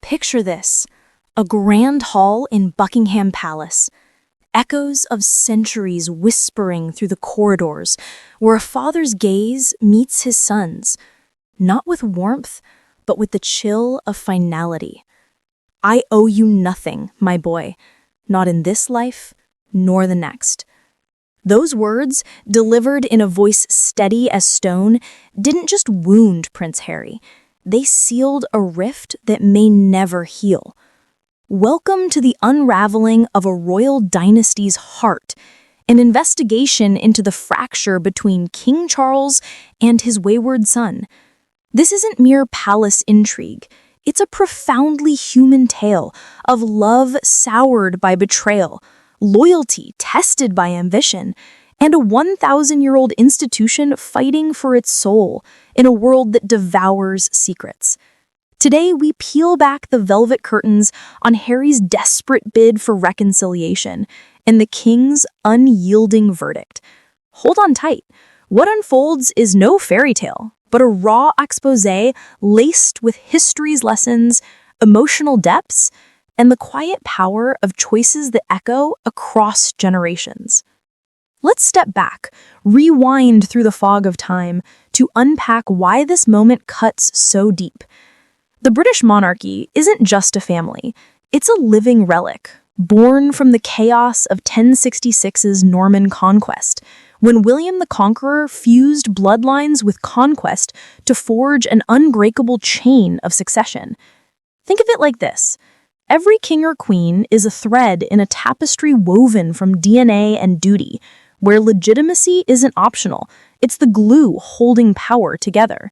Picture this, a grand hall in Buckingham Palace, echoes of centuries whispering through the corridors, where a father's gaze meets his son's, not with warmth, but with the chill of finality. I owe you nothing, my boy, not in this life, nor the next. Those words, delivered in a voice steady as stone, didn't just wound Prince Harry. They sealed a rift that may never heal. Welcome to the unraveling of a royal dynasty's heart, an investigation into the fracture between King Charles and his wayward son. This isn't mere palace intrigue. It's a profoundly human tale of love soured by betrayal, loyalty tested by ambition, and a 1,000-year-old institution fighting for its soul in a world that devours secrets. Today, we peel back the velvet curtains on Harry's desperate bid for reconciliation and the king's unyielding verdict. Hold on tight. What unfolds is no fairy tale, but a raw exposé laced with history's lessons, emotional depths, and the quiet power of choices that echo across generations. Let's step back, rewind through the fog of time to unpack why this moment cuts so deep. The British monarchy isn't just a family, it's a living relic, born from the chaos of 1066's Norman conquest, when William the Conqueror fused bloodlines with conquest to forge an unbreakable chain of succession. Think of it like this. Every king or queen is a thread in a tapestry woven from DNA and duty, where legitimacy isn't optional, it's the glue holding power together.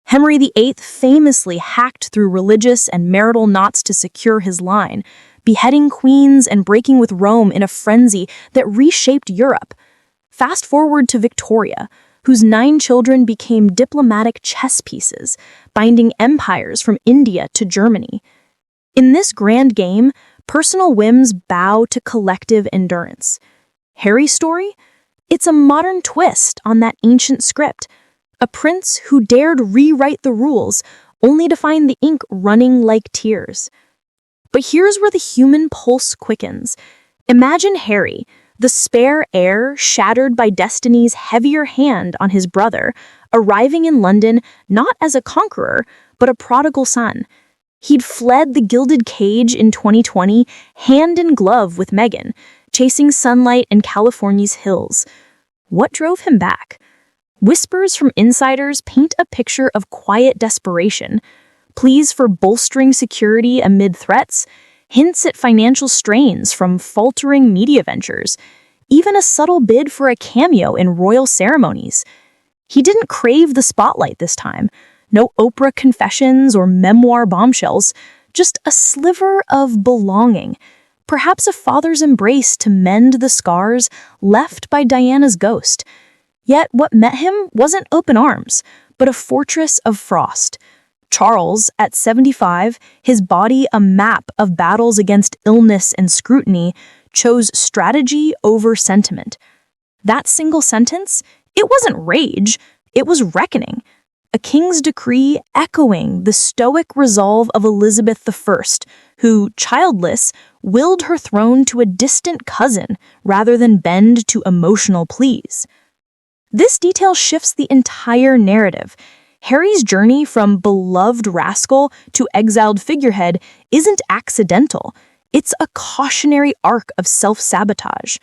Henry VIII famously hacked through religious and marital knots to secure his line, beheading queens and breaking with Rome in a frenzy that reshaped Europe. Fast forward to Victoria, whose 9 children became diplomatic chess pieces, binding empires from India to Germany. In this grand game, personal whims bow to collective endurance. Harry's story? It's a modern twist on that ancient script. A prince who dared rewrite the rules, only to find the ink running like tears. But here's where the human pulse quickens. Imagine Harry, the spare heir shattered by destiny's heavier hand on his brother, arriving in London not as a conqueror, but a prodigal son. He'd fled the gilded cage in 2020, hand in glove with Meghan, chasing sunlight in California's hills. What drove him back? Whispers from insiders paint a picture of quiet desperation, pleas for bolstering security amid threats, hints at financial strains from faltering media ventures, even a subtle bid for a cameo in royal ceremonies. He didn't crave the spotlight this time. No Oprah confessions or memoir bombshells, just a sliver of belonging, perhaps a father's embrace to mend the scars left by Diana's ghost. Yet what met him wasn't open arms, but a fortress of frost. Charles, at 75, his body a map of battles against illness and scrutiny, chose strategy over sentiment. That single sentence, it wasn't rage, it was reckoning. A king's decree echoing the stoic resolve of Elizabeth I, who, childless, willed her throne to a distant cousin rather than bend to emotional pleas. This detail shifts the entire narrative. Harry's journey from beloved rascal to exiled figurehead isn't accidental. It's a cautionary arc of self-sabotage.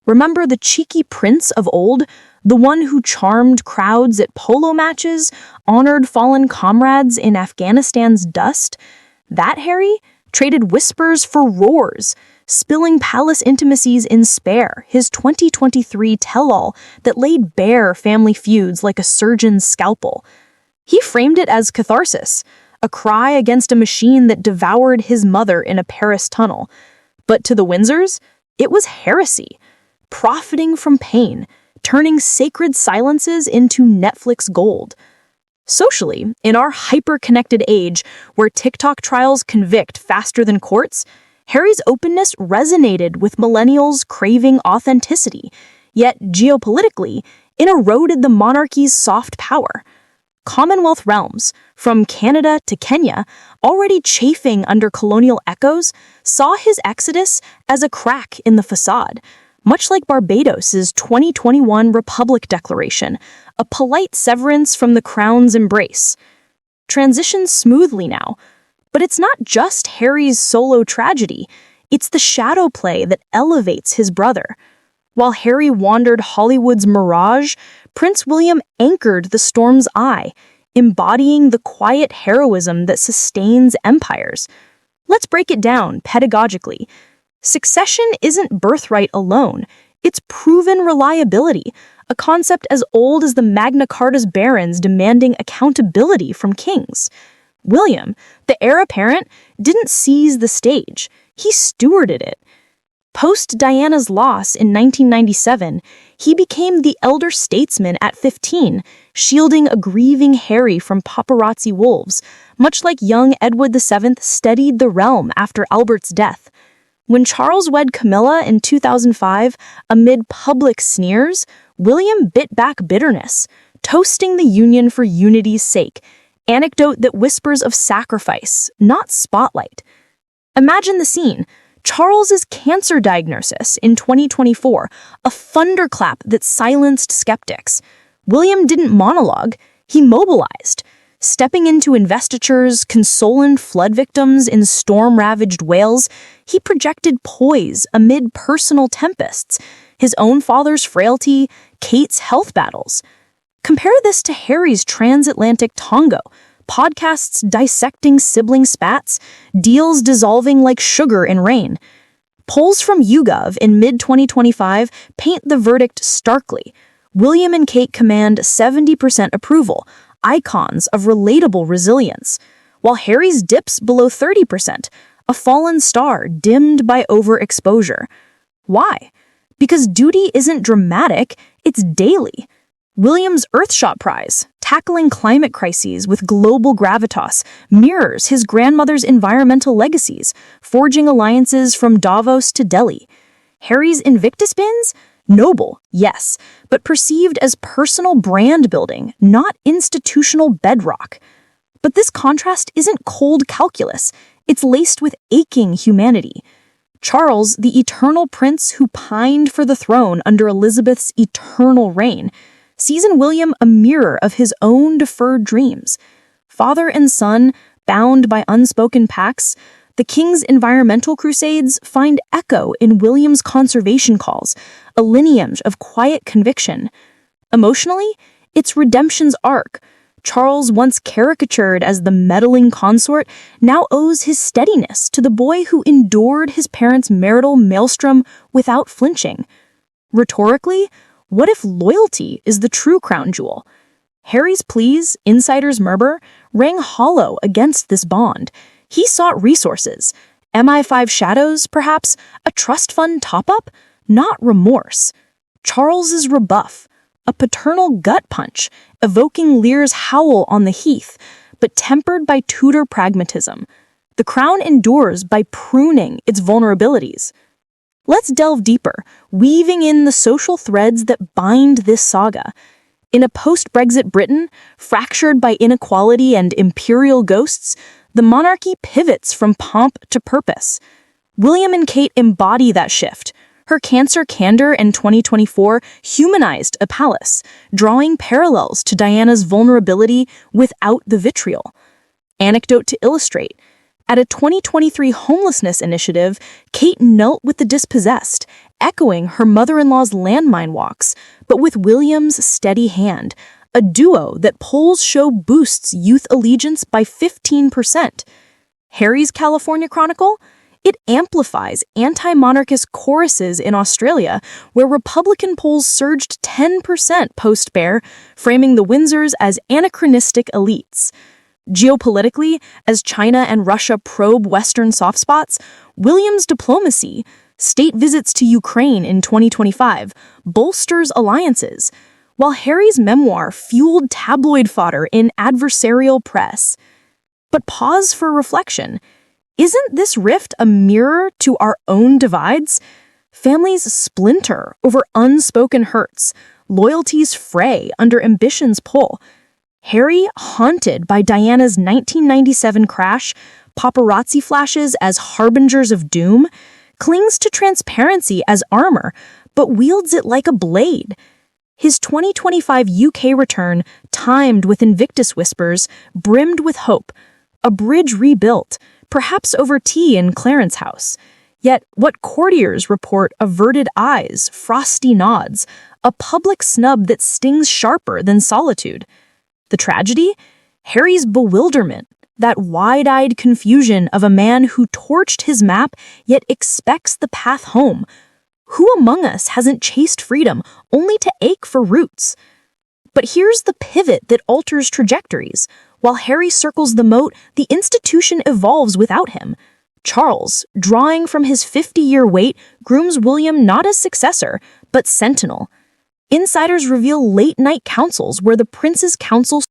Remember the cheeky prince of old, the one who charmed crowds at polo matches, honored fallen comrades in Afghanistan's dust? That Harry traded whispers for roars, spilling palace intimacies in Spare, his 2023 tell-all that laid bare family feuds like a surgeon's scalpel. He framed it as catharsis, a cry against a machine that devoured his mother in a Paris tunnel. But to the Windsors, it was heresy, profiting from pain, turning sacred silences into Netflix gold. Socially, in our hyper-connected age, where TikTok trials convict faster than courts, Harry's openness resonated with millennials craving authenticity, yet geopolitically, it eroded the monarchy's soft power. Commonwealth realms, from Canada to Kenya, already chafing under colonial echoes, saw his exodus as a crack in the facade, much like Barbados's 2021 Republic Declaration, a polite severance from the crown's embrace. Transitions smoothly now, but it's not just Harry's solo tragedy, it's the shadow play that elevates his brother. While Harry wandered Hollywood's mirage, Prince William anchored the storm's eye, embodying the quiet heroism that sustains empires. Let's break it down pedagogically. Succession isn't birthright alone, it's proven reliability, a concept as old as the Magna Carta's barons demanding accountability from kings. William, the heir apparent, didn't seize the stage, he stewarded it. Post Diana's loss in 1997, he became the elder statesman at 15, shielding a grieving Harry from paparazzi wolves, much like young Edward VII steadied the realm after Albert's death. When Charles wed Camilla in 2005, amid public sneers, William bit back bitterness, toasting the union for unity's sake, anecdote that whispers of sacrifice, not spotlight. Imagine the scene. Charles's cancer diagnosis in 2024, a thunderclap that silenced skeptics. William didn't monologue, he mobilized, stepping into investitures, consoling flood victims in storm-ravaged Wales. He projected poise amid personal tempests, his own father's frailty, Kate's health battles. Compare this to Harry's transatlantic tango, podcasts dissecting sibling spats, deals dissolving like sugar in rain. Polls from YouGov in mid-2025 paint the verdict starkly. William and Kate command 70% approval, icons of relatable resilience, while Harry's dips below 30%, a fallen star dimmed by overexposure. Why? Because duty isn't dramatic, it's daily. William's Earthshot Prize, tackling climate crises with global gravitas, mirrors his grandmother's environmental legacies, forging alliances from Davos to Delhi. Harry's Invictus Bins? Noble, yes, but perceived as personal brand building, not institutional bedrock. But this contrast isn't cold calculus, it's laced with aching humanity. Charles, the eternal prince who pined for the throne under Elizabeth's eternal reign, sees in William a mirror of his own deferred dreams. Father and son, bound by unspoken pacts, the king's environmental crusades find echo in William's conservation calls, a lineage of quiet conviction. Emotionally, it's redemption's arc. Charles, once caricatured as the meddling consort, now owes his steadiness to the boy who endured his parents' marital maelstrom without flinching. Rhetorically, what if loyalty is the true crown jewel? Harry's pleas, insiders' murmur, rang hollow against this bond. He sought resources. MI5 shadows, perhaps? A trust fund top-up? Not remorse. Charles's rebuff. A paternal gut punch, evoking Lear's howl on the heath, but tempered by Tudor pragmatism. The crown endures by pruning its vulnerabilities. Let's delve deeper, weaving in the social threads that bind this saga. In a post-Brexit Britain, fractured by inequality and imperial ghosts, the monarchy pivots from pomp to purpose. William and Kate embody that shift. Her cancer candor in 2024 humanized a palace, drawing parallels to Diana's vulnerability without the vitriol. Anecdote to illustrate. At a 2023 homelessness initiative, Kate knelt with the dispossessed, echoing her mother-in-law's landmine walks, but with William's steady hand, a duo that polls show boosts youth allegiance by 15%. Harry's California Chronicle? It amplifies anti-monarchist choruses in Australia, where Republican polls surged 10% post-Bear, framing the Windsors as anachronistic elites. Geopolitically, as China and Russia probe Western soft spots, William's diplomacy, state visits to Ukraine in 2025, bolsters alliances, while Harry's memoir fueled tabloid fodder in adversarial press. But pause for reflection. Isn't this rift a mirror to our own divides? Families splinter over unspoken hurts, loyalties fray under ambition's pull. Harry, haunted by Diana's 1997 crash, paparazzi flashes as harbingers of doom, clings to transparency as armor, but wields it like a blade. His 2025 UK return, timed with Invictus whispers, brimmed with hope, a bridge rebuilt, perhaps over tea in Clarence House. Yet what courtiers report averted eyes, frosty nods, a public snub that stings sharper than solitude. The tragedy? Harry's bewilderment, that wide-eyed confusion of a man who torched his map yet expects the path home. Who among us hasn't chased freedom only to ache for roots? But here's the pivot that alters trajectories. While Harry circles the moat, the institution evolves without him. Charles, drawing from his 50-year wait, grooms William not as successor, but sentinel. Insiders reveal late-night councils where the prince's counsel